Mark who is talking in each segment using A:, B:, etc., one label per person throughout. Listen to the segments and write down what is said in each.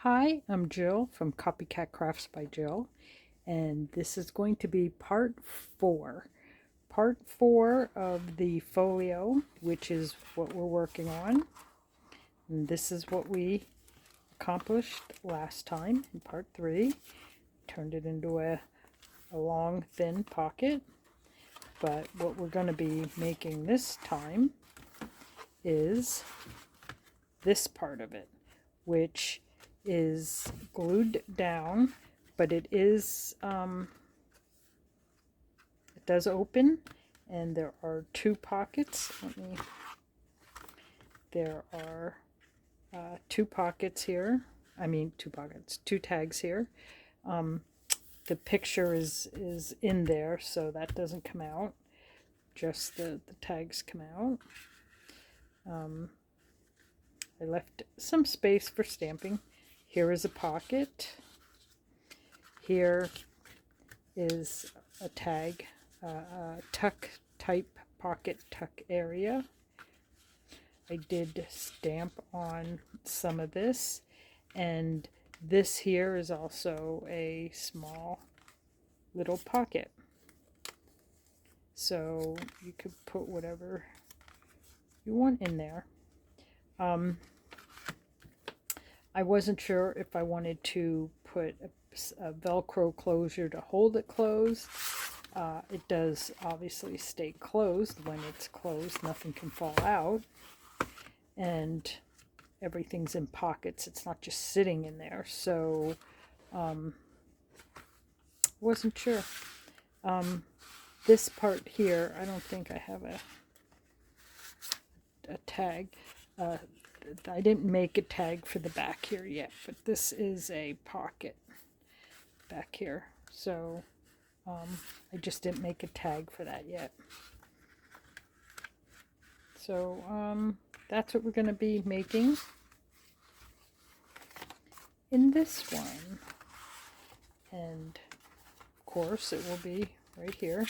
A: Hi, I'm Jill from Copycat Crafts by Jill, and this is going to be part 4. Part 4 of the folio, which is what we're working on. And this is what we accomplished last time in part 3. Turned it into a long, thin pocket. But what we're going to be making this time is this part of it, which is glued down, but it is it does open, and there are 2 pockets. There are 2 pockets here. I mean 2 pockets, 2 tags here. The picture is in there, so that doesn't come out. Just the tags come out. I left some space for stamping. Here is a pocket. Here is a tag, tuck type pocket tuck area. I did stamp on some of this, and this here is also a small little pocket. So you could put whatever you want in there. I wasn't sure if I wanted to put a Velcro closure to hold it closed. It does obviously stay closed. When it's closed, nothing can fall out, and everything's in pockets. It's not just sitting in there. So wasn't sure. This part here, I don't think I have a tag. I didn't make a tag for the back here yet, but this is a pocket back here, so I just didn't make a tag for that yet. So that's what we're going to be making in this one, and of course it will be right here.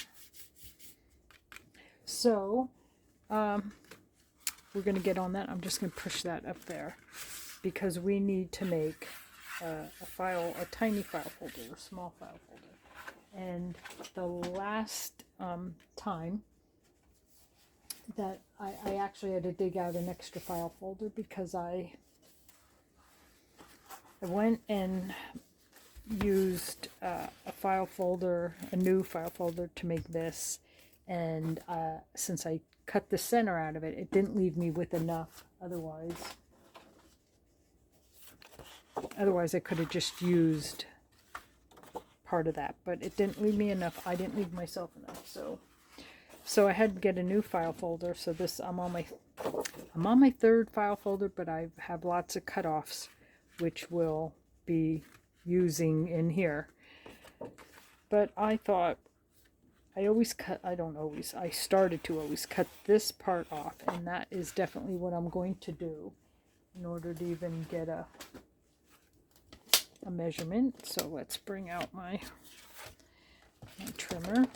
A: So we're going to get on that. I'm just going to push that up there because we need to make a tiny file folder, a small file folder. And the last time that I actually had to dig out an extra file folder because I went and used a file folder, a new file folder to make this, and since I cut the center out of it, it didn't leave me with enough. Otherwise I could have just used part of that, but it didn't leave me enough. I didn't leave myself enough, so I had to get a new file folder. So this I'm on my 3rd file folder, but I have lots of cutoffs which will be using in here. But I thought I started to always cut this part off, and that is definitely what I'm going to do in order to even get a measurement. So let's bring out my trimmer,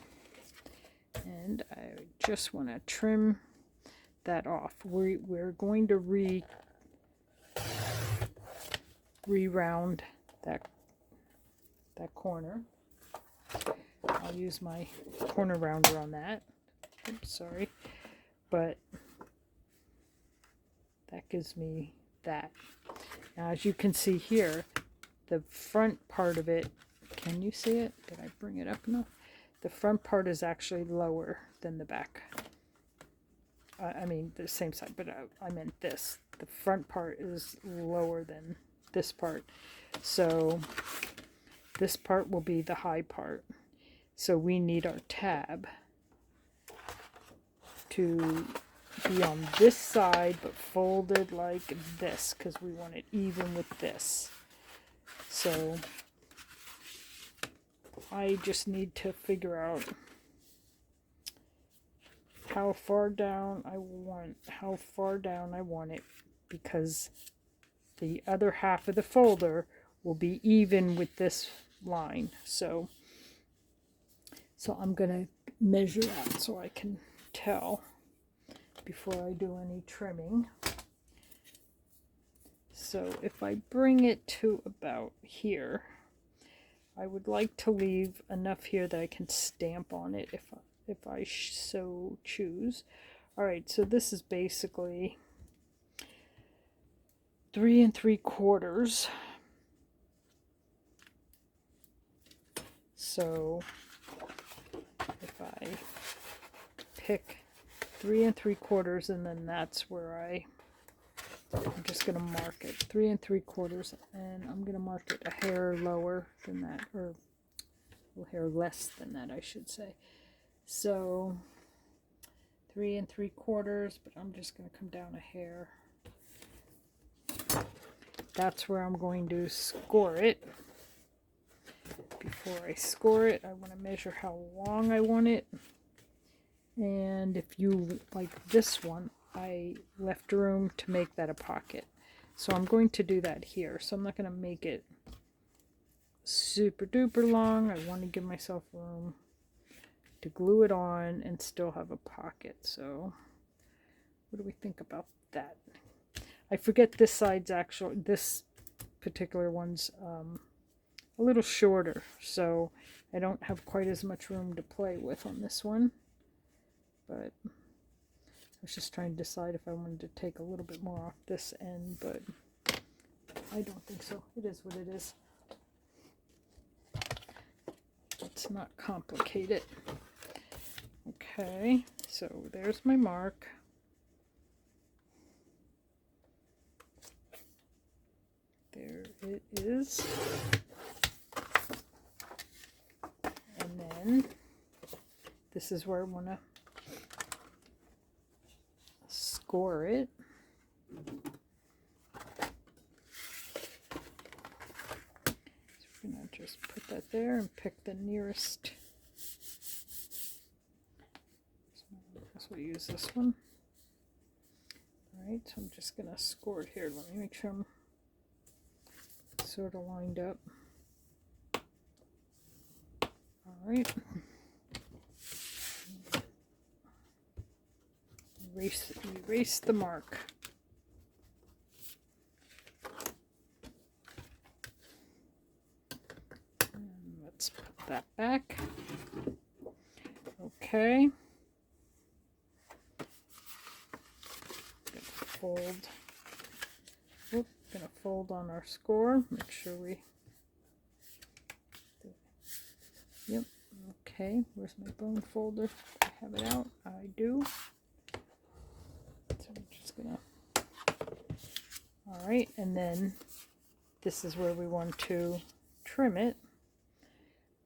A: and I just want to trim that off. We're going to re-round that corner. I'll use my corner rounder on that. Oops, sorry. But that gives me that. Now, as you can see here, the front part of it, can you see it? Did I bring it up enough? The front part is actually lower than the back. I mean, the same side, but I meant this. The front part is lower than this part. So this part will be the high part. So we need our tab to be on this side, but folded like this, because we want it even with this. So I just need to figure out how far down I want it, because the other half of the folder will be even with this line. So I'm going to measure that so I can tell before I do any trimming. So if I bring it to about here, I would like to leave enough here that I can stamp on it if I so choose. Alright, so this is basically 3 3/4. So if I pick 3 3/4, and then that's where I'm just going to mark it 3 3/4, and I'm going to mark it a hair lower than that, or a hair less than that, I should say. So 3 3/4, but I'm just going to come down a hair. That's where I'm going to score it. Before I score it, I want to measure how long I want it. And if you like this one, I left room to make that a pocket. So I'm going to do that here. So I'm not going to make it super duper long. I want to give myself room to glue it on and still have a pocket. So what do we think about that? I forget this side's actually, this particular one's a little shorter, so I don't have quite as much room to play with on this one. But I was just trying to decide if I wanted to take a little bit more off this end, but I don't think so. It is what it is. Let's not complicate it. Okay, so there's my mark. There it is. And then this is where I want to score it. So we're going to just put that there and pick the nearest. So we'll use this one. Alright, so I'm just going to score it here. Let me make sure I'm sort of lined up. Alright. Erase the mark. And let's put that back. Okay. Gonna fold on our score. Make sure we. Yep. Okay. Where's my bone folder? I have it out. I do. So I'm just gonna. All right, and then this is where we want to trim it.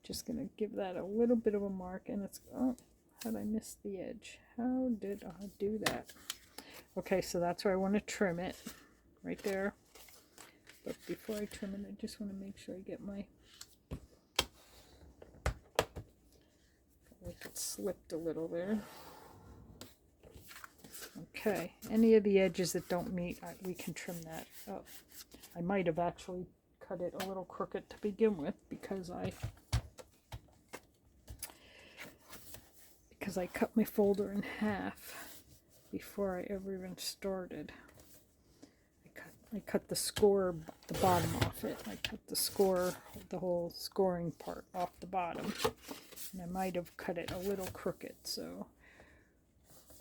A: Just gonna give that a little bit of a mark, and it's. Oh, how did I miss the edge? How did I do that? Okay, so that's where I want to trim it, right there. But before I trim it, I just want to make sure I get my, like it slipped a little there. Okay, any of the edges that don't meet, we can trim that up. I might have actually cut it a little crooked to begin with because I cut my folder in half before I ever even started. I cut the score, the bottom off it. I cut the score, the whole scoring part off the bottom. And I might have cut it a little crooked, so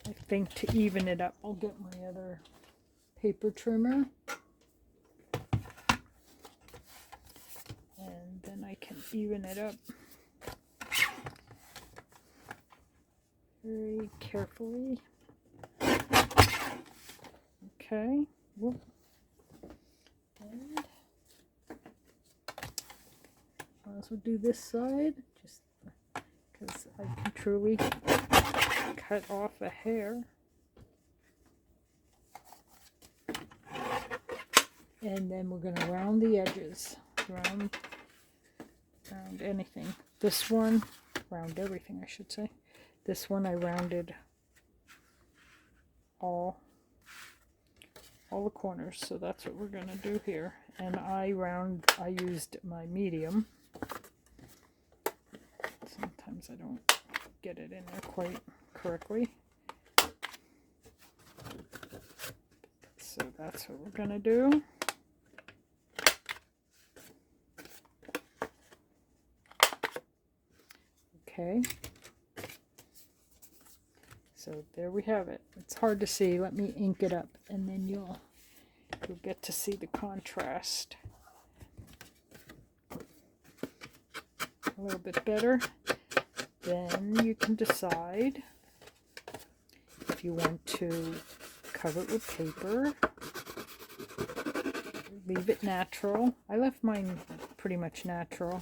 A: I think to even it up, I'll get my other paper trimmer. And then I can even it up very carefully. Okay. Whoop. And I also do this side, just because I can truly cut off a hair. And then we're going to round the edges, round anything. This one, round everything, I should say. This one I rounded all the corners, so that's what we're going to do here. And I used my medium. Sometimes I don't get it in there quite correctly. So that's what we're going to do. Okay. So there we have it. It's hard to see. Let me ink it up and then you'll get to see the contrast a little bit better. Then you can decide if you want to cover it with paper, leave it natural. I left mine pretty much natural.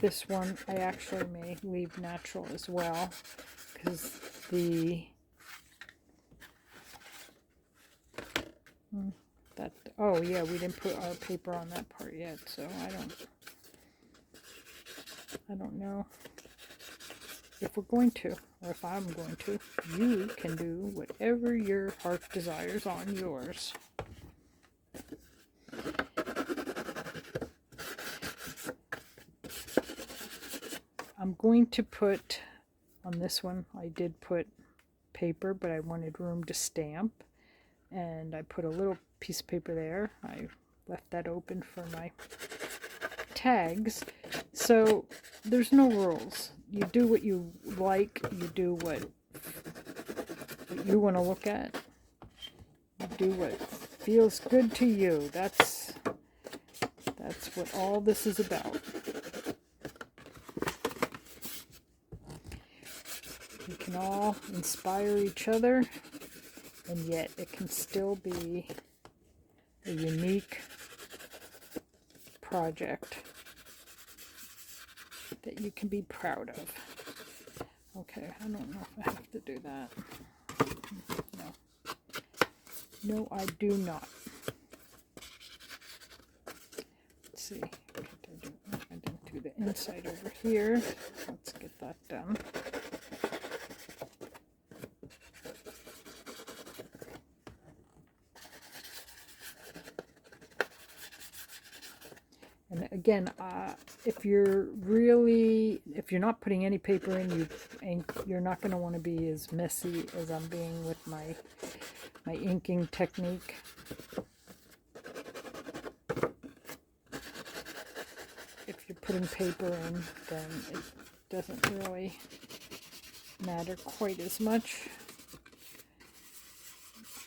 A: This one I actually may leave natural as well, because oh yeah, we didn't put our paper on that part yet, so I don't know if we're going to, or if I'm going to. You can do whatever your heart desires on yours. I'm going to put, on this one, I did put paper, but I wanted room to stamp. And I put a little piece of paper there. I left that open for my tags. So there's no rules. You do what you like. You do what you want to look at. You do what feels good to you. That's what all this is about. We can all inspire each other, and yet it can still be a unique project that you can be proud of. Okay, I don't know if I have to do that. No, I do not. Let's see. I didn't do the inside over here. Let's get that done. And again, if you're not putting any paper in, you're not going to want to be as messy as I'm being with my inking technique. If you're putting paper in, then it doesn't really matter quite as much,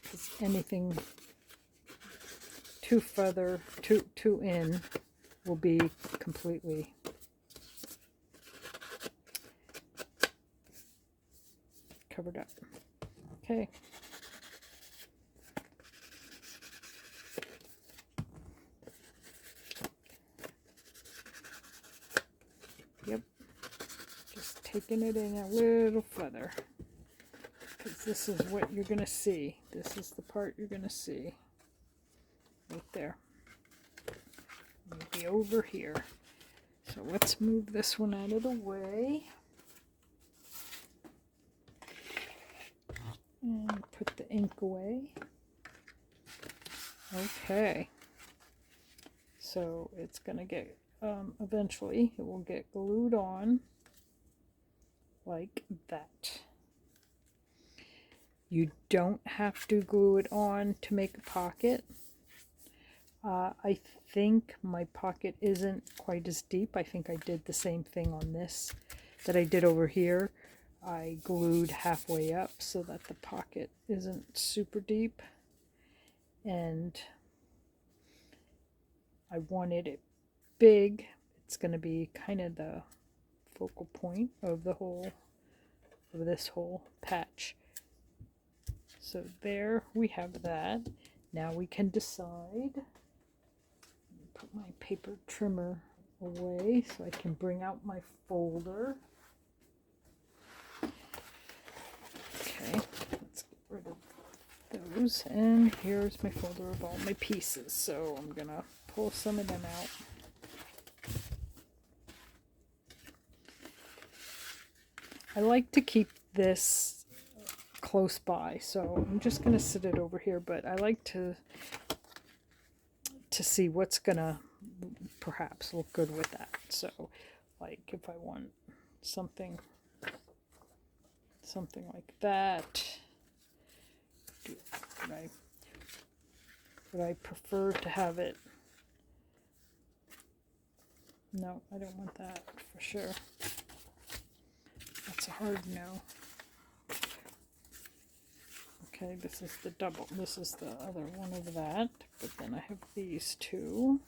A: because anything too in will be completely covered up. Okay. Yep. Just taking it in a little further, because this is what you're going to see. This is the part you're going to see right there. Maybe over here. So let's move this one out of the way and put the ink away. Okay, so it's gonna get eventually it will get glued on like that. You don't have to glue it on to make a pocket. I think my pocket isn't quite as deep. I think I did the same thing on this that I did over here. I glued halfway up so that the pocket isn't super deep. And I wanted it big. It's going to be kind of the focal point of this whole patch. So there we have that. Now we can decide. Put my paper trimmer away so I can bring out my folder. Okay, let's get rid of those. And here's my folder of all my pieces. So I'm gonna pull some of them out. I like to keep this close by, so I'm just gonna sit it over here, but I like to see what's gonna perhaps look good with that. So like if I want something like that, but I prefer to have it. No, I don't want that for sure. That's a hard no. Okay, this is the double. This is the other one of that, but then I have these two.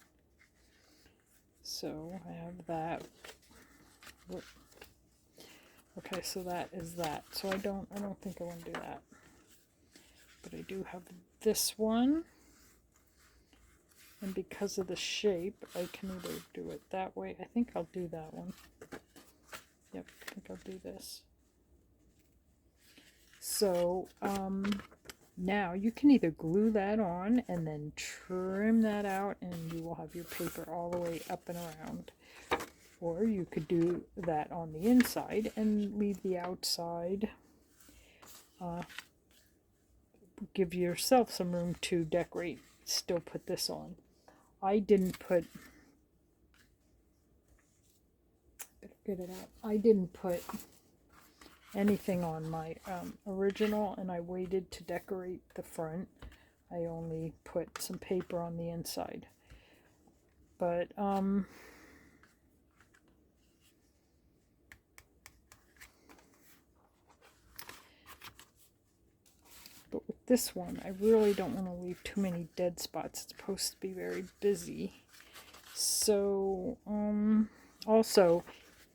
A: So I have that. Whoop. Okay, so that is that. So I don't think I want to do that. But I do have this one. And because of the shape, I can either do it that way. I think I'll do that one. Yep, I think I'll do this. So now you can either glue that on and then trim that out, and you will have your paper all the way up and around. Or you could do that on the inside and leave the outside. Give yourself some room to decorate. Still put this on. I didn't put... Get it out. I didn't put anything on my original, and I waited to decorate the front. I only put some paper on the inside. But with this one, I really don't want to leave too many dead spots. It's supposed to be very busy. So, also,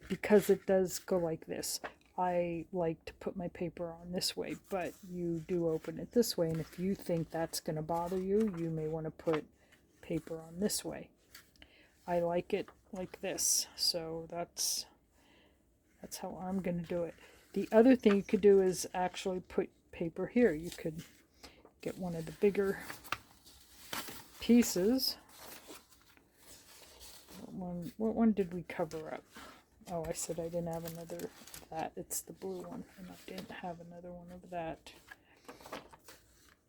A: because it does go like this, I like to put my paper on this way, but you do open it this way, and if you think that's going to bother you, you may want to put paper on this way. I like it like this, so that's how I'm going to do it. The other thing you could do is actually put paper here. You could get one of the bigger pieces. What one did we cover up? Oh, I said I didn't have another of that. It's the blue one, and I didn't have another one of that.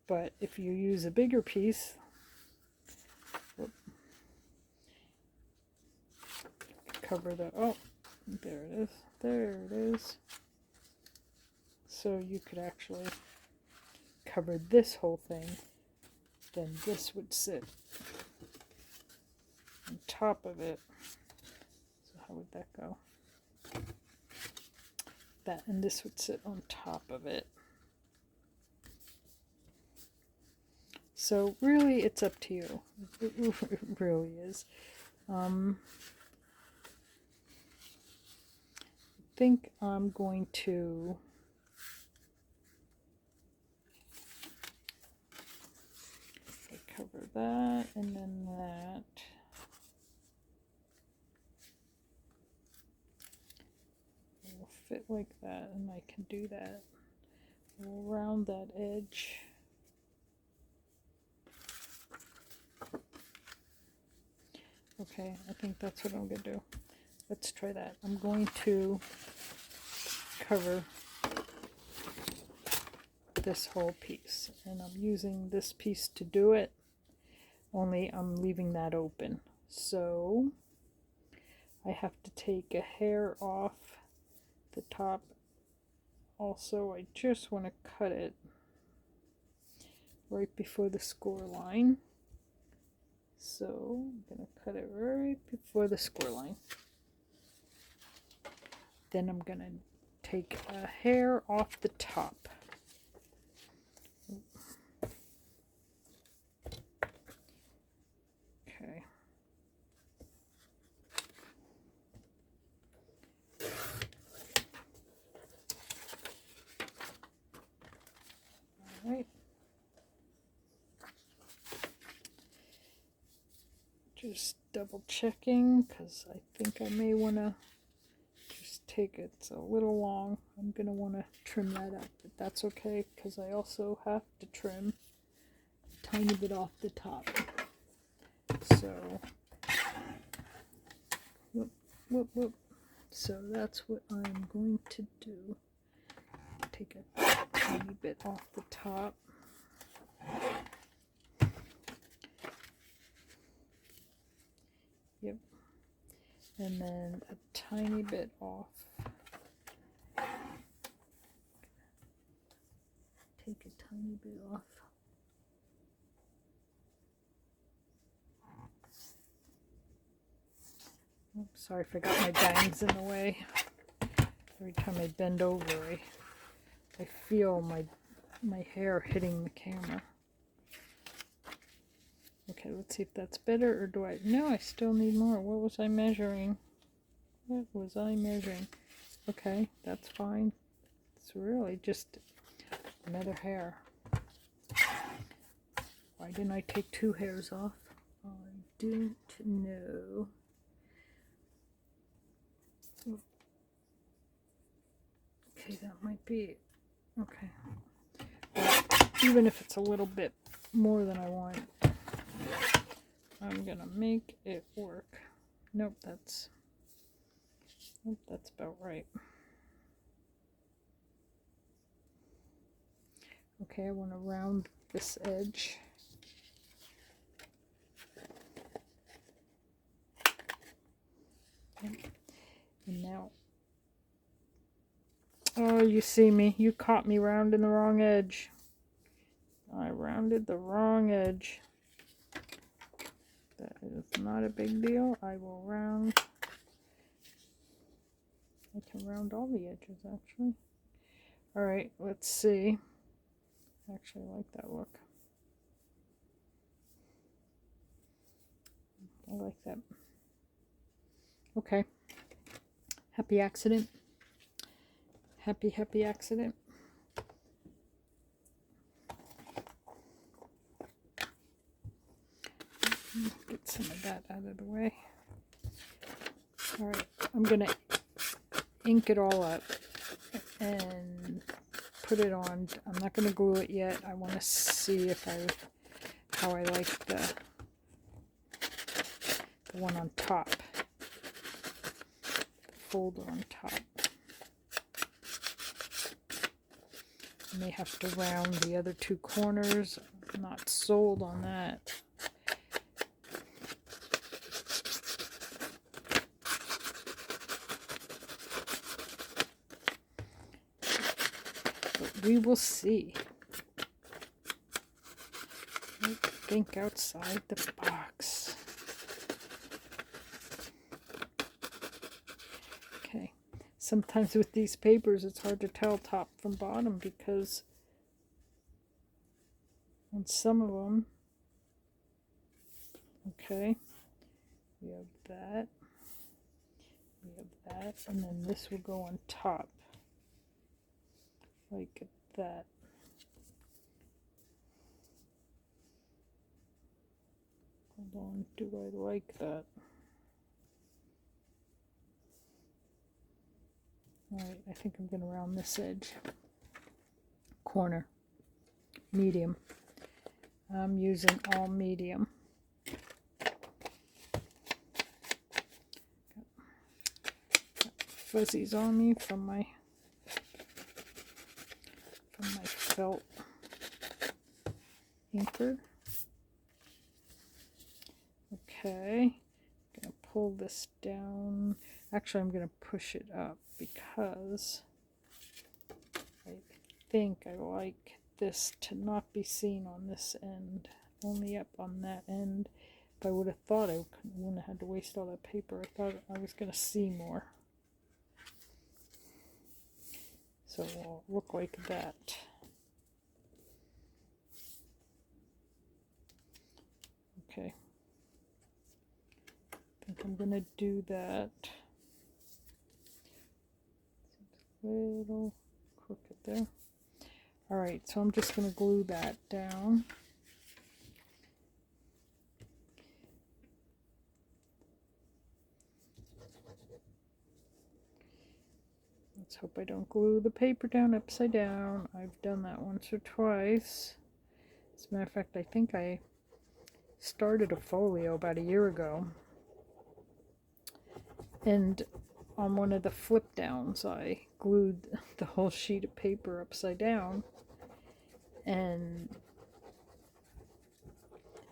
A: But if you use a bigger piece, cover the, oh, there it is. There it is. So you could actually cover this whole thing. Then this would sit on top of it. So how would that go? That and this would sit on top of it. So really, it's up to you. It really is. I think I'm going to cover that and then that. It will fit like that, and I can do that. We'll round that edge. Okay, I think that's what I'm going to do. Let's try that. I'm going to cover this whole piece, and I'm using this piece to do it, only I'm leaving that open. So I have to take a hair off the top. Also, I just want to cut it right before the score line. So I'm going to cut it right before the score line. Then I'm going to take a hair off the top. Okay. All right. Just double checking, because I think I may want to just take it. It's a little long. I'm going to want to trim that up, but that's okay, because I also have to trim a tiny bit off the top. So, whoop, whoop, whoop. So that's what I'm going to do. Take a tiny bit off the top. Yep. And then a tiny bit off. Take a tiny bit off. Oops, sorry if I got my bangs in the way. Every time I bend over, I feel my hair hitting the camera. Okay, let's see if that's better, or do I... No, I still need more. What was I measuring? What was I measuring? Okay, that's fine. It's really just another hair. Why didn't I take 2 hairs off? I don't know. Okay, that might be it. Okay. Well, even if it's a little bit more than I want, I'm gonna make it work. Nope, that's about right. Okay, I want to round this edge. Okay. And now, oh, you see me. You caught me rounding the wrong edge. I rounded the wrong edge. That is not a big deal. I will round. I can round all the edges, actually. Alright, let's see. Actually, I like that look. I like that. Okay. Happy accident. Happy accident. Get some of that out of the way. Alright, I'm going to ink it all up and put it on. I'm not going to glue it yet. I want to see if how I like the one on top. Folder on top. I may have to round the other 2 corners. I'm not sold on that. But we will see. Think outside the box. Okay. Sometimes with these papers it's hard to tell top from bottom because on some of them, okay, we have that, and then this will go on top like that. Hold on, do I like that? Alright, I think I'm going to round this edge. Corner. Medium. I'm using all medium. Got fuzzies on me from my felt inker. Okay, I'm going to pull this down. Actually, I'm going to push it up because I think I like this to not be seen on this end, only up on that end. If I would have thought, I wouldn't have had to waste all that paper. I thought I was going to see more. So it will look like that. Okay. I think I'm going to do that. A little crooked there. Alright, so I'm just going to glue that down. Let's hope I don't glue the paper down upside down. I've done that once or twice. As a matter of fact, I think I started a folio about a year ago. And on one of the flip downs, I glued the whole sheet of paper upside down. And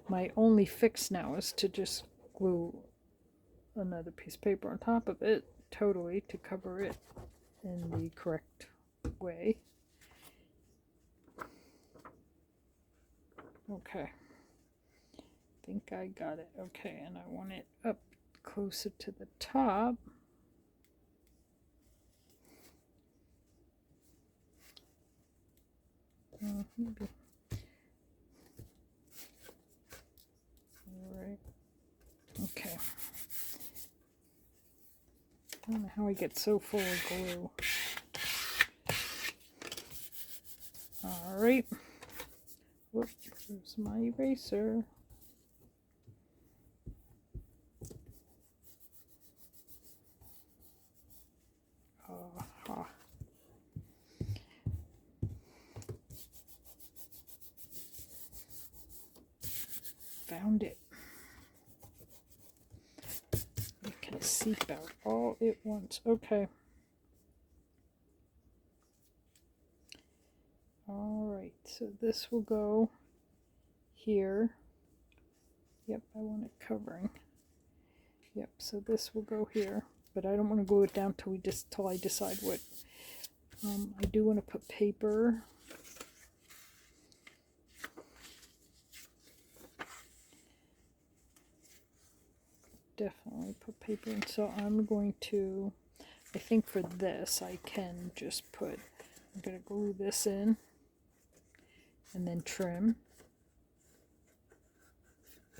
A: my only fix now is to just glue another piece of paper on top of it, totally, to cover it in the correct way. Okay. I think I got it. Okay, and I want it up closer to the top. Maybe. All right. Okay. I don't know how I get so full of glue. All right. Whoops, there's my eraser. Found it. It can seep out all at once. Okay. All right, so this will go here. Yep, I want it covering. Yep, so this will go here, but I don't want to glue it down till I decide what. I do want to put paper. Definitely put paper in. So I'm going to, I think for this I can just put, I'm going to glue this in and then trim.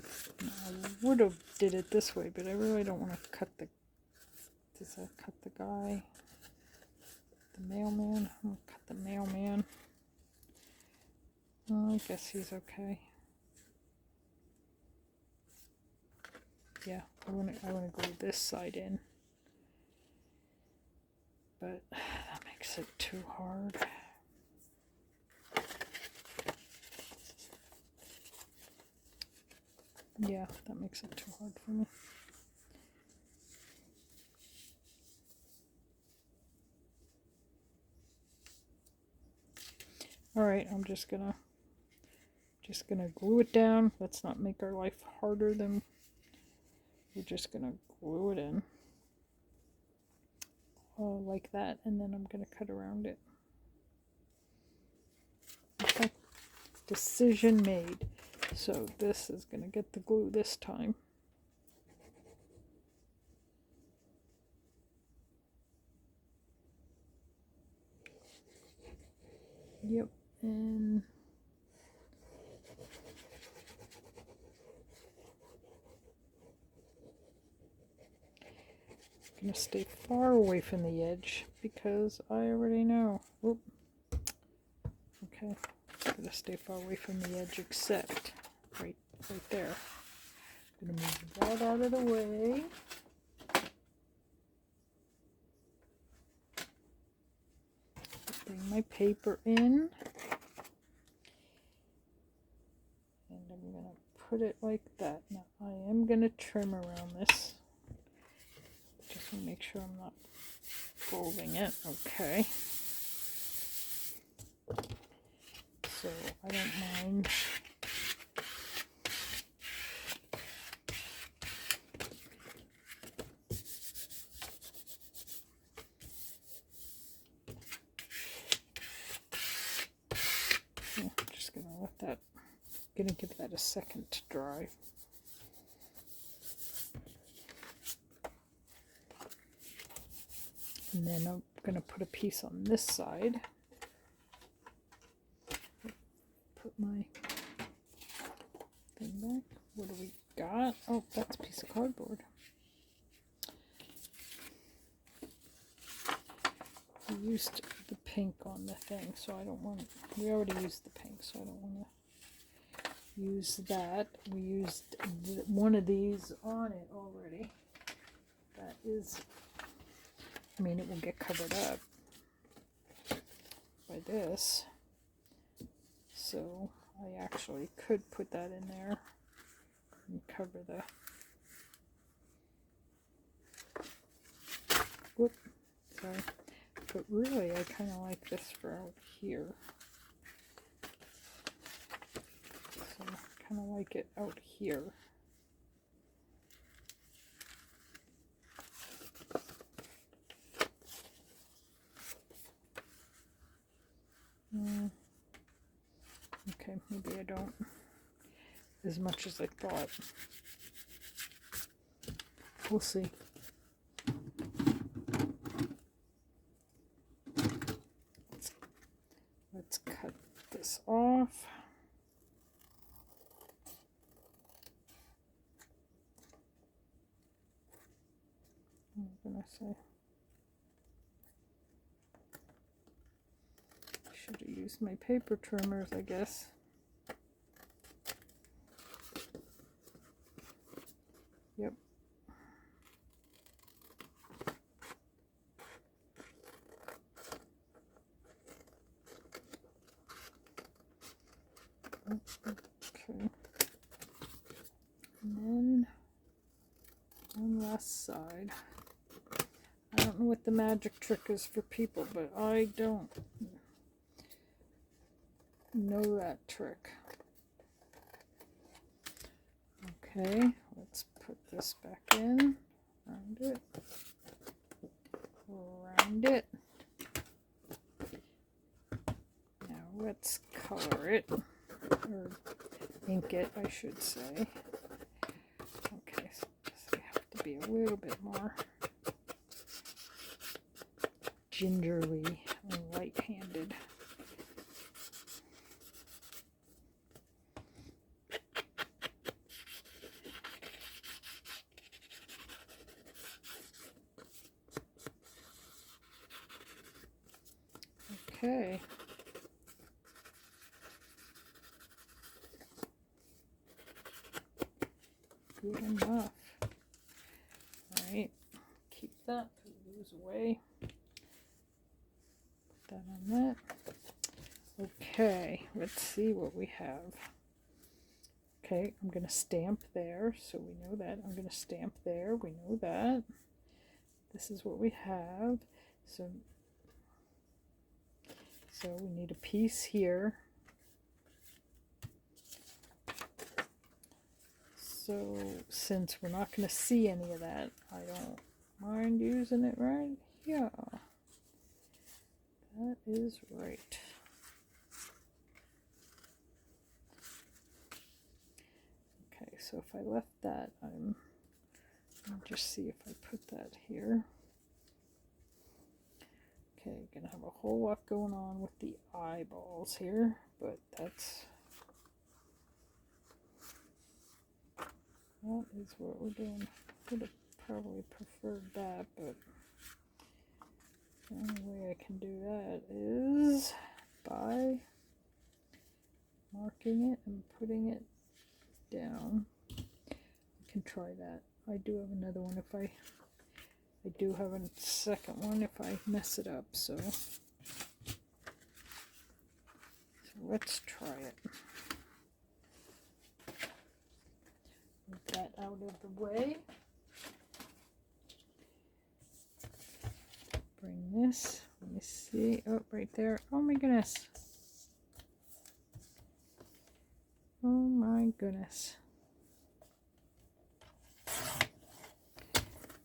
A: I would have did it this way, but I really don't want to cut the, does that cut the guy? The mailman? I'm going to cut the mailman. Oh, I guess he's okay. Yeah, I want to glue this side in, but that makes it too hard. Yeah, that makes it too hard for me. All right, I'm just gonna glue it down. Let's not make our life harder than. We're just gonna glue it in like that, and then I'm gonna cut around it. Okay, decision made. So this is gonna get the glue this time. Yep, and I'm gonna stay far away from the edge because I already know. Oop. Okay, I'm gonna stay far away from the edge except right there. I'm gonna move that out of the way. Bring my paper in, and I'm gonna put it like that. Now I am gonna trim around this. Just want to make sure I'm not folding it. Okay. So I don't mind. I'm just gonna let that. Gonna give that a second to dry. And then I'm gonna put a piece on this side. Put my thing back. What do we got? Oh, that's a piece of cardboard. We used the pink on the thing, so I don't want. We already used the pink, so I don't want to use that. We used one of these on it already. That is. I mean, it will get covered up by this, so I actually could put that in there and cover the. Whoop, sorry. But really, I kind of like this for out here. So I kind of like it out here. Okay, maybe I don't as much as I thought. We'll see. Let's cut this off. I'm gonna say, should have used my paper trimmers, I guess. Yep. Okay. And then one last side. I don't know what the magic trick is for people, but I don't know that trick. Okay, let's put this back in, round it, round it. Now let's color it, or ink it, I should say. Okay, so I have to be a little bit more gingerly and light-handed. Okay. Good enough. Alright, keep that, put those away. Put that on that. Okay, let's see what we have. Okay, I'm going to stamp there, so we know that. I'm going to stamp there, we know that. This is what we have. So we need a piece here. So since we're not going to see any of that, I don't mind using it right here. That is right. Okay, so if I left that, I'll just see if I put that here. Okay, gonna have a whole lot going on with the eyeballs here, but that is what we're doing. Would have probably preferred that, but the only way I can do that is by marking it and putting it down. I can try that. I do have another one if I do have a second one if I mess it up, so let's try it. Move that out of the way. Bring this, let me see, oh, right there, oh my goodness. Oh my goodness.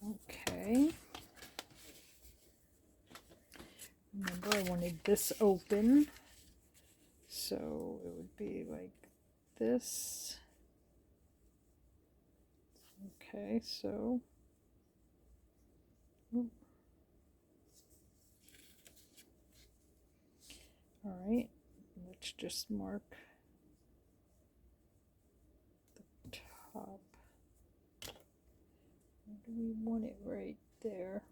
A: Okay. Remember, I wanted this open, so it would be like this. Okay, so all right, let's just mark the top. Where do we want it? Right there.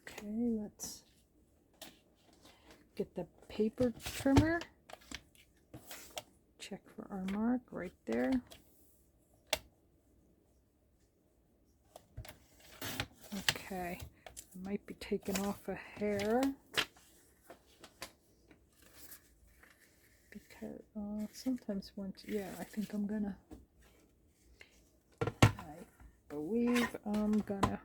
A: Okay, let's get the paper trimmer. Check for our mark right there. Okay, I might be taking off a hair because sometimes once, yeah, I think I'm gonna, I believe I'm gonna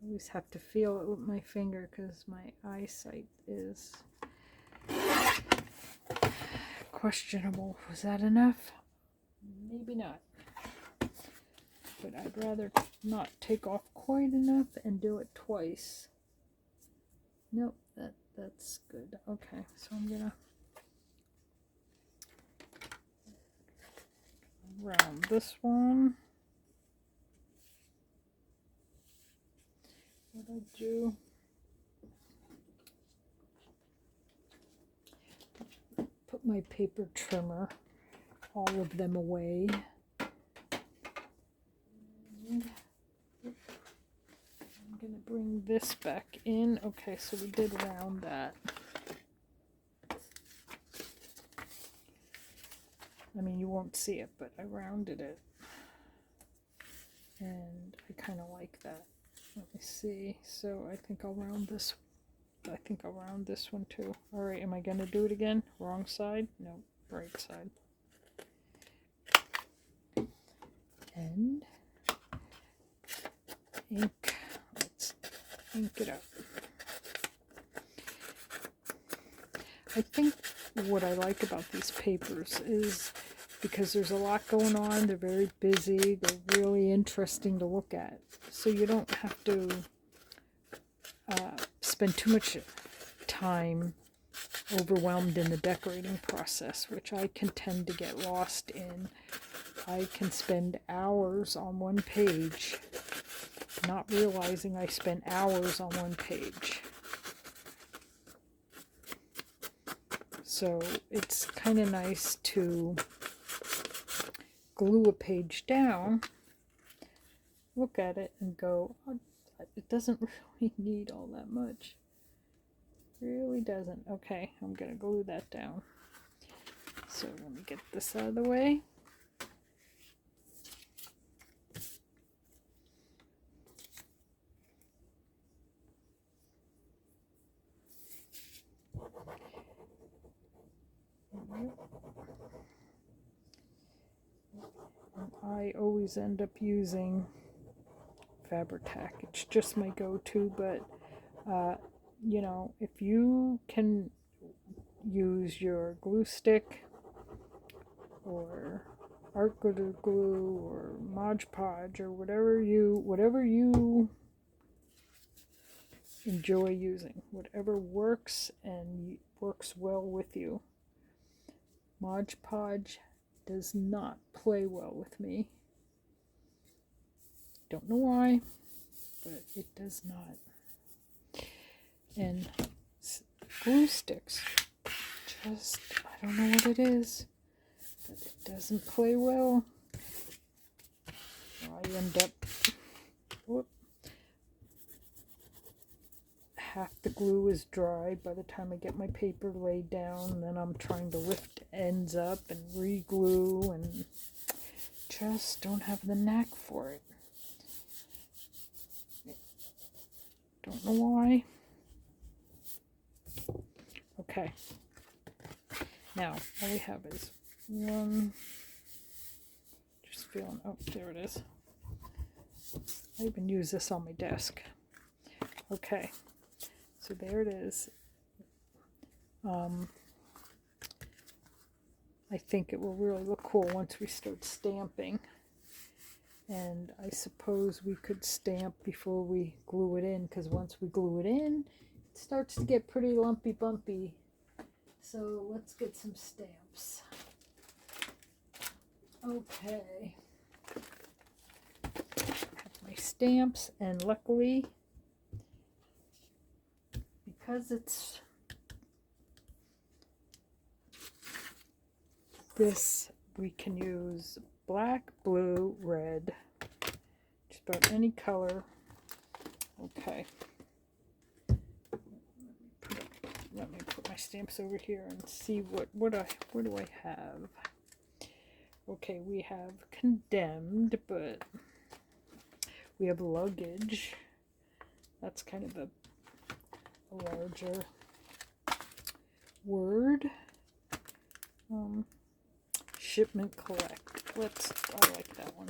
A: I always have to feel it with my finger because my eyesight is questionable. Was that enough? Maybe not. But I'd rather not take off quite enough and do it twice Nope, that's good. Okay, so I'm gonna round this one. What I do? Put my paper trimmer, all of them away. And I'm gonna bring this back in. Okay, so we did round that. I mean, you won't see it, but I rounded it. And I kind of like that. Let me see. So I think I'll round this. I think I'll round this one too. All right, am I going to do it again? Wrong side? No, right side. And ink. Let's ink it up. I think what I like about these papers is because there's a lot going on, they're very busy, they're really interesting to look at. So you don't have to spend too much time overwhelmed in the decorating process, which I can tend to get lost in. I can spend hours on one page, not realizing I spent hours on one page. So it's kind of nice to glue a page down, look at it and go, oh, it doesn't really need all that much. Really doesn't. Okay, I'm going to glue that down. So let me get this out of the way. I always end up using Fabri-Tac. It's just my go-to, but you know, if you can use your glue stick or art glitter glue or Mod Podge or whatever you enjoy using, whatever works and works well with you. Mod Podge does not play well with me. Don't know why, but it does not. And glue sticks, just, I don't know what it is, but it doesn't play well. I end up, half the glue is dry by the time I get my paper laid down, and then I'm trying to lift ends up and re-glue, and just don't have the knack for it. Don't know why. Okay. Now, all we have is one. Just feeling, oh, there it is. I even use this on my desk. Okay. So there it is. I think it will really look cool once we start stamping. And I suppose we could stamp before we glue it in, because once we glue it in, it starts to get pretty lumpy bumpy. So let's get some stamps. Okay. I have my stamps, and luckily, because it's this, we can use black, blue, red, just about any color. Okay. Let me put my stamps over here and see where do I have? Okay, we have condemned, but we have luggage. That's kind of a larger word. Shipment collect. I like that one.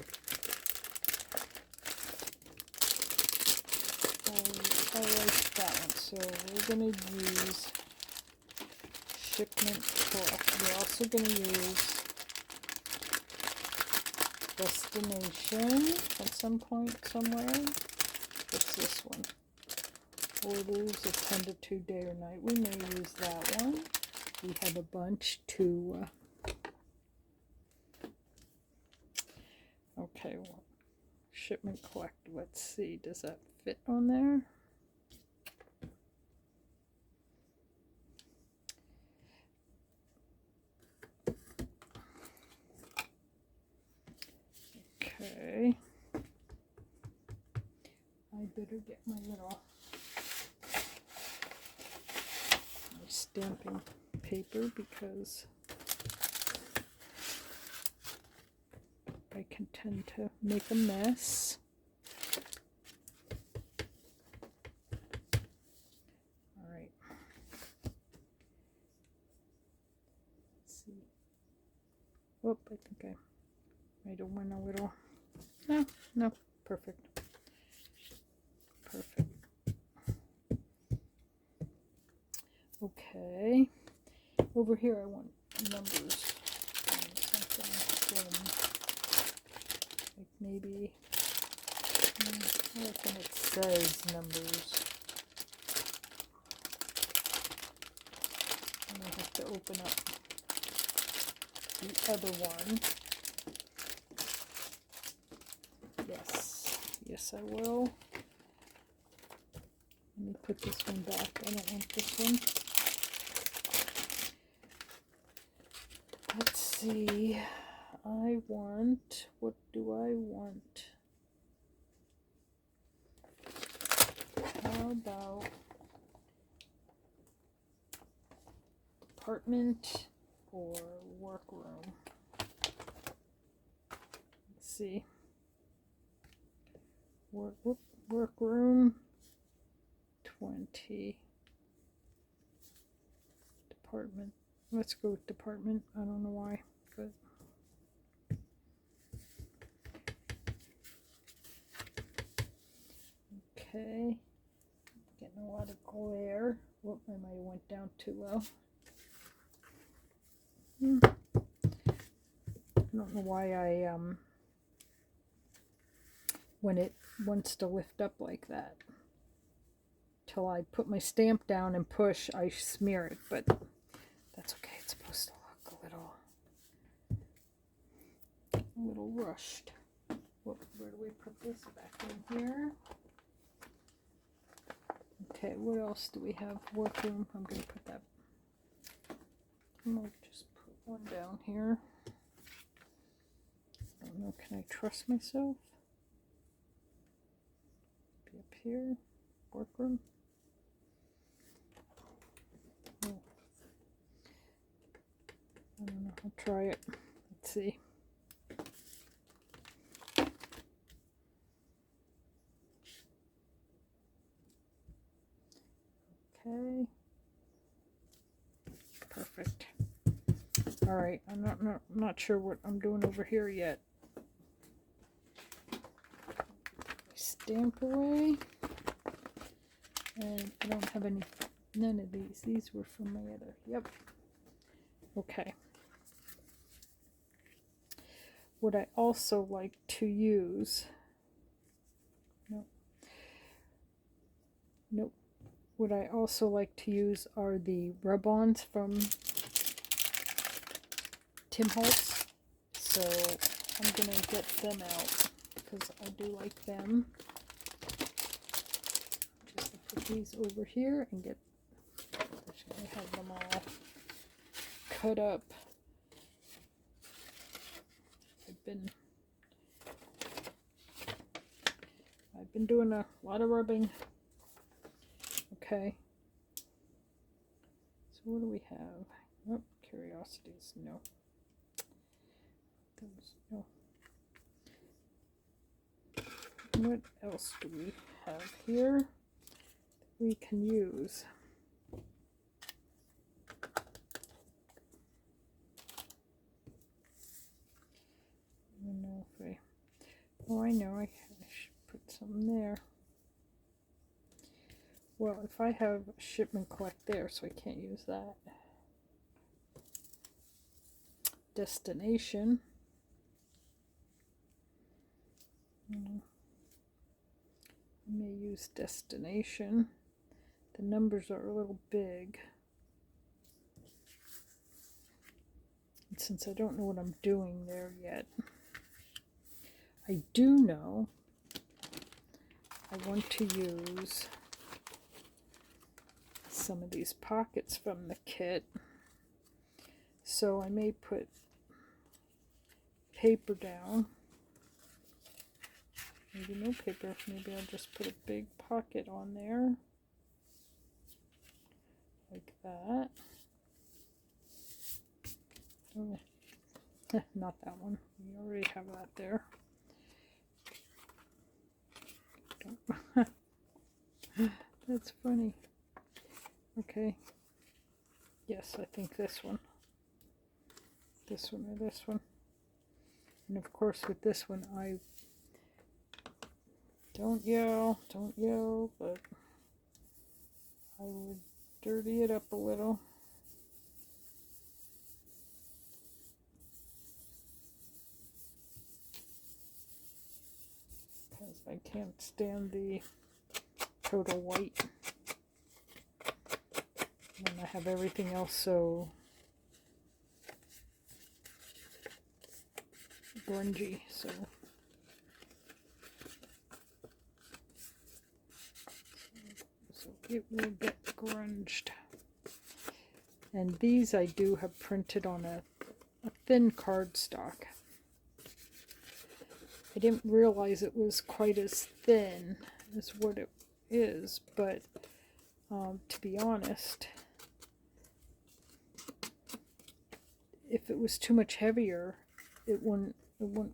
A: I like that one. So we're going to use shipment collect. We're also going to use destination at some point somewhere. What's this one? orders, attended to day or night. We may use that one. We have a bunch to, okay, well, shipment collect. Let's see, does that fit on there? Okay. I better get my little stamping paper because I can tend to make a mess. All right. Let's see. Whoop, I think I might have went a little. No, perfect. Perfect. Okay. Over here I want numbers. Something like maybe, I reckon it says numbers. And I have to open up the other one. Yes, I will. Let me put this one back. I don't want this one. Let's see. What do I want? How about apartment or workroom? Let's see. Workroom 20. Department. Let's go with department. I don't know why, but okay. Getting a lot of glare. Whoop, I might have went down too low. I don't know why I when it wants to lift up like that. Till I put my stamp down and push, I smear it, but that's okay. It's supposed to look a little rushed. Where do we put this? Back in here. Okay, what else do we have? Workroom. I'm going to put that. I'm going to just put one down here. I don't know. Can I trust myself? Be up here. Workroom. Oh. I don't know. I'll try it. Let's see. Okay. Perfect. All right. I'm not sure what I'm doing over here yet. Stamp away. And I don't have none of these. These were from my other. Yep. Okay. What I also like to use. Nope. What I also like to use are the rub-ons from Tim Holtz. So I'm going to get them out because I do like them. Just put these over here and get, I have them all cut up. I've been doing a lot of rubbing. Okay. So what do we have? Oh, curiosities. No. No. What else do we have here that we can use? I don't know if I... Oh, I know. I should put some there. Well, if I have shipment collect there, so I can't use that. Destination. I may use destination. The numbers are a little big. And since I don't know what I'm doing there yet, I do know I want to use some of these pockets from the kit. So I may put paper down. Maybe no paper. Maybe I'll just put a big pocket on there. Like that. Oh, not that one. We already have that there. That's funny. Okay. Yes, I think this one. This one or this one. And of course with this one, I don't yell, but I would dirty it up a little. Because I can't stand the total white. And I have everything else so grungy, so it will get grunged. And these I do have printed on a thin cardstock. I didn't realize it was quite as thin as what it is, but to be honest, if it was too much heavier, it wouldn't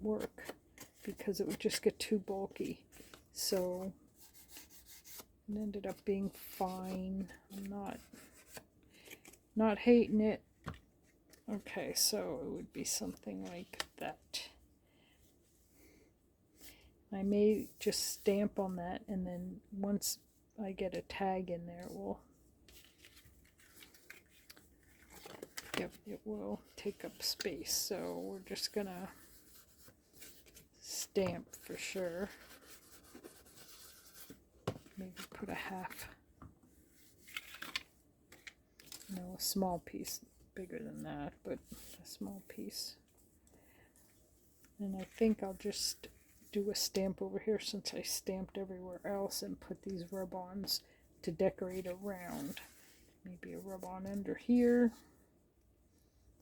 A: work because it would just get too bulky. So it ended up being fine. I'm not hating it. Okay, so it would be something like that. I may just stamp on that, and then once I get a tag in there, it will take up space. So we're just gonna stamp for sure. Maybe put a half, no, a small piece, bigger than that, but a small piece. And I think I'll just do a stamp over here since I stamped everywhere else, and put these rub-ons to decorate around. Maybe a rub-on under here,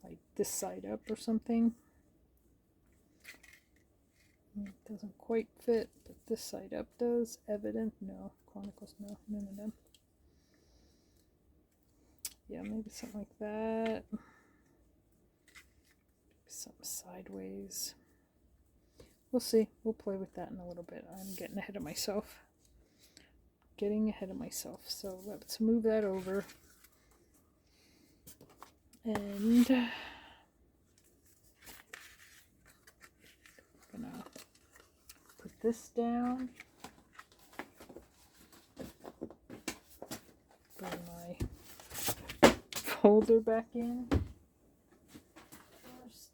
A: like this side up or something. It doesn't quite fit, but this side up does. Evident, no. Chronicles, no. None of them. Yeah, maybe something like that. Maybe something sideways. We'll see. We'll play with that in a little bit. I'm getting ahead of myself. So let's move that over. And I'm gonna put this down. Bring my folder back in. First,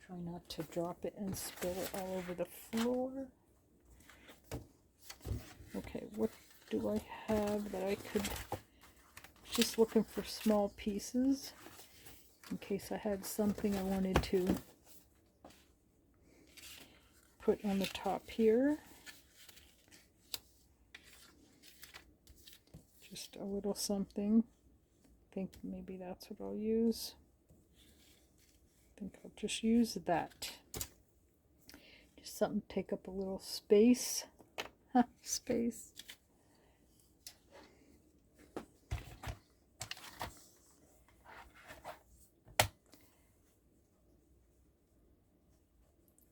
A: try not to drop it and spill it all over the floor. Okay, what do I have that I could, just looking for small pieces in case I had something I wanted to put on the top here. Just a little something. I think maybe that's what I'll use. I think I'll just use that. Just something to take up a little space. Space.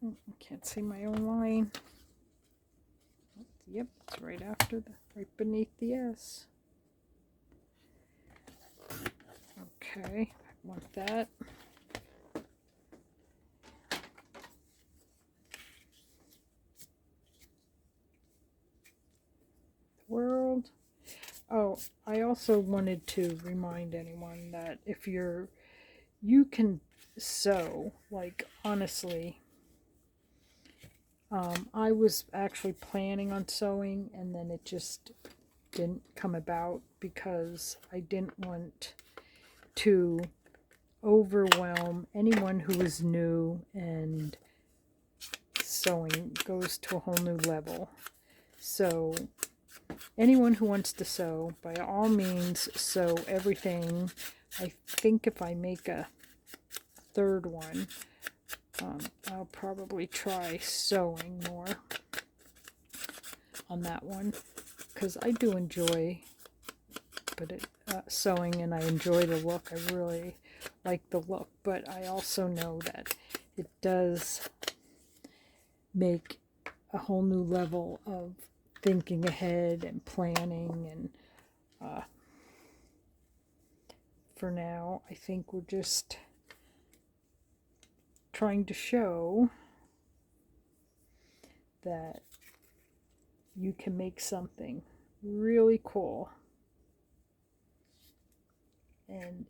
A: Oh, I can't see my own line. Yep, it's right after right beneath the S. Okay, I want that. World. Oh, I also wanted to remind anyone that if you can sew, like honestly, I was actually planning on sewing, and then it just didn't come about because I didn't want to overwhelm anyone who is new, and sewing goes to a whole new level. So anyone who wants to sew, by all means, sew everything. I think if I make a third one, I'll probably try sewing more on that one, because I do enjoy sewing, and I enjoy the look. I really like the look, but I also know that it does make a whole new level of thinking ahead and planning, and for now I think we're just trying to show that you can make something really cool, and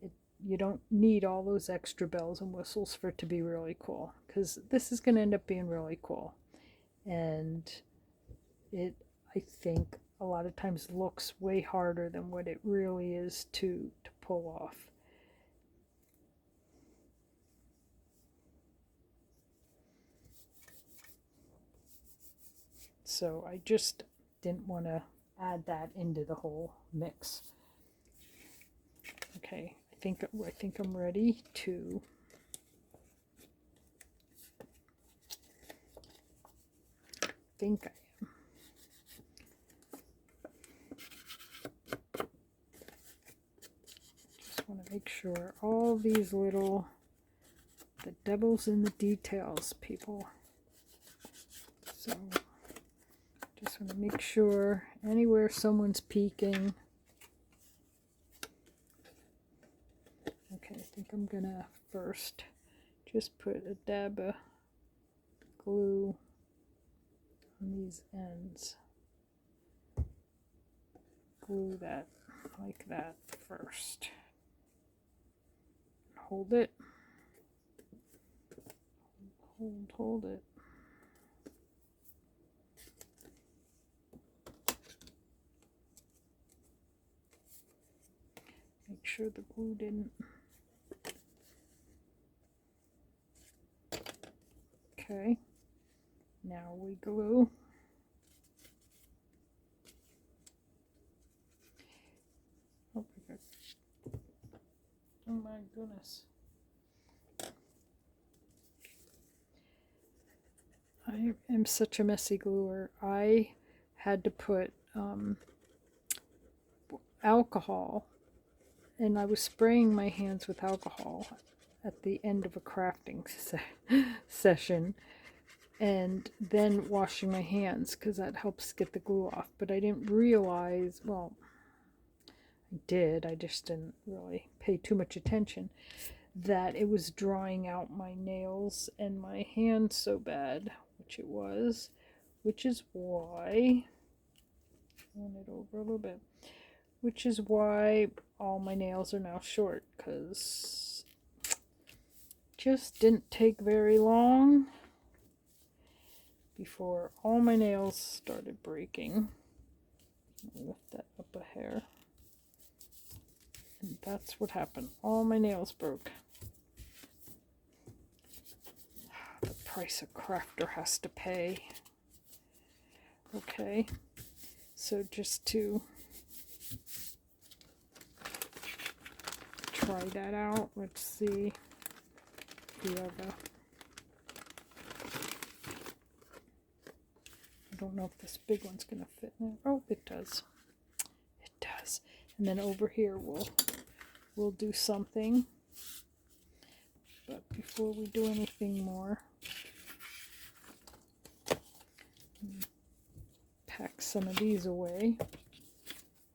A: you don't need all those extra bells and whistles for it to be really cool, because this is going to end up being really cool, and it, I think, a lot of times looks way harder than what it really is to pull off. So I just didn't want to add that into the whole mix. Okay, I think I'm ready to think I am. Just want to make sure all these little, the devil's in the details, people. So just want to make sure anywhere someone's peeking. Okay, I think I'm gonna first just put a dab of glue on these ends. Glue that like that first. Hold it. Hold it. Make sure the glue didn't. Okay, now we glue. Oh my God. Oh my goodness. I am such a messy gluer. I had to put alcohol, and I was spraying my hands with alcohol at the end of a crafting session, and then washing my hands, because that helps get the glue off. But I didn't realize, well, I did, I just didn't really pay too much attention, that it was drying out my nails and my hands so bad, which it was, which is why, turn it over a little bit, which is why all my nails are now short, because just didn't take very long before all my nails started breaking. Lift that up a hair. And that's what happened. All my nails broke. The price a crafter has to pay. Okay, so just to try that out, let's see the other. I don't know if this big one's gonna fit in there. Oh, it does. It does. And then over here we'll do something. But before we do anything more, pack some of these away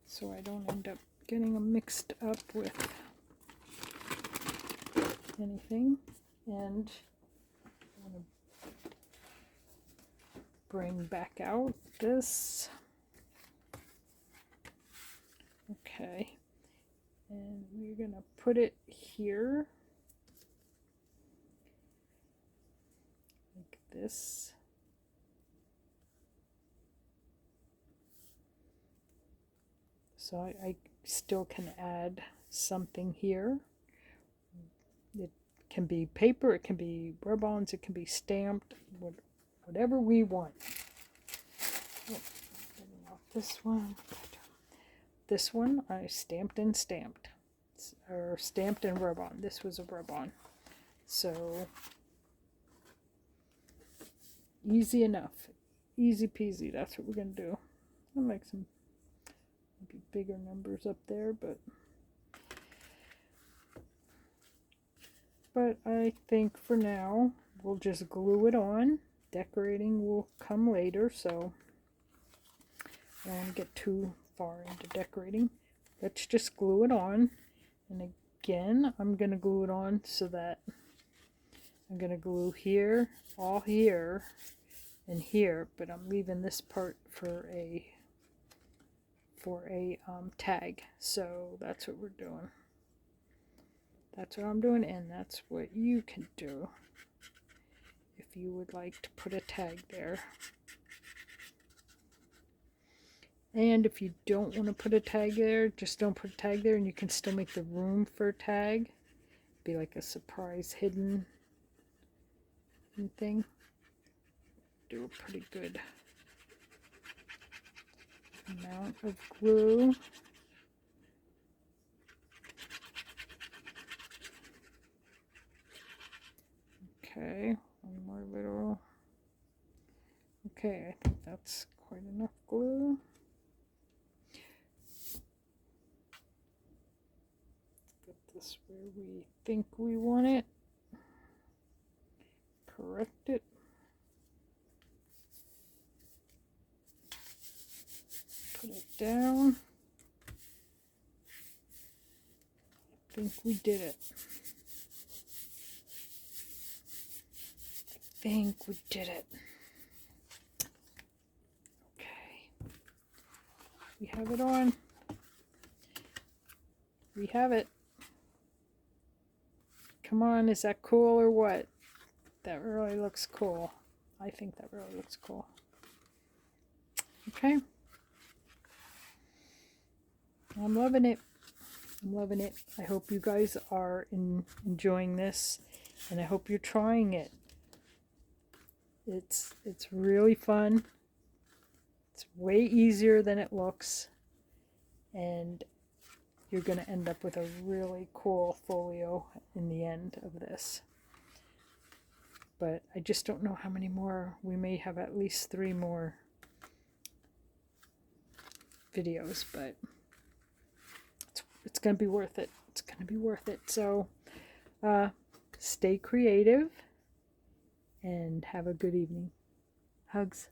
A: so I don't end up getting them mixed up with anything. And I'm going to bring back out this. Okay, and we're going to put it here like this. So I still can add something here. It can be paper, it can be rub-ons, it can be stamped, whatever we want. Oh, getting off this one. This one I stamped and stamped, or stamped and rub-on. This was a rub-on. So easy enough, easy peasy. That's what we're gonna do. I'll make some maybe bigger numbers up there, but I think for now we'll just glue it on. Decorating will come later, so I don't want to get too far into decorating. Let's just glue it on. And again, I'm going to glue it on so that I'm going to glue here, all here, and here, but I'm leaving this part for a tag. So that's what we're doing. That's what I'm doing, and that's what you can do if you would like to put a tag there. And if you don't want to put a tag there, just don't put a tag there, and you can still make the room for a tag. Be like a surprise hidden thing. Do a pretty good amount of glue. Okay, one more little. Okay, I think that's quite enough glue. Let's get this where we think we want it. Correct it. Put it down. I think we did it. I think we did it. Okay. We have it on. We have it. Come on, is that cool or what? That really looks cool. I think that really looks cool. Okay. I'm loving it. I'm loving it. I hope you guys are enjoying this, and I hope you're trying it. It's really fun. It's way easier than it looks, and you're going to end up with a really cool folio in the end of this. But I just don't know how many more. We may have at least 3 more videos, but it's going to be worth it. It's going to be worth it. So stay creative and have a good evening. Hugs.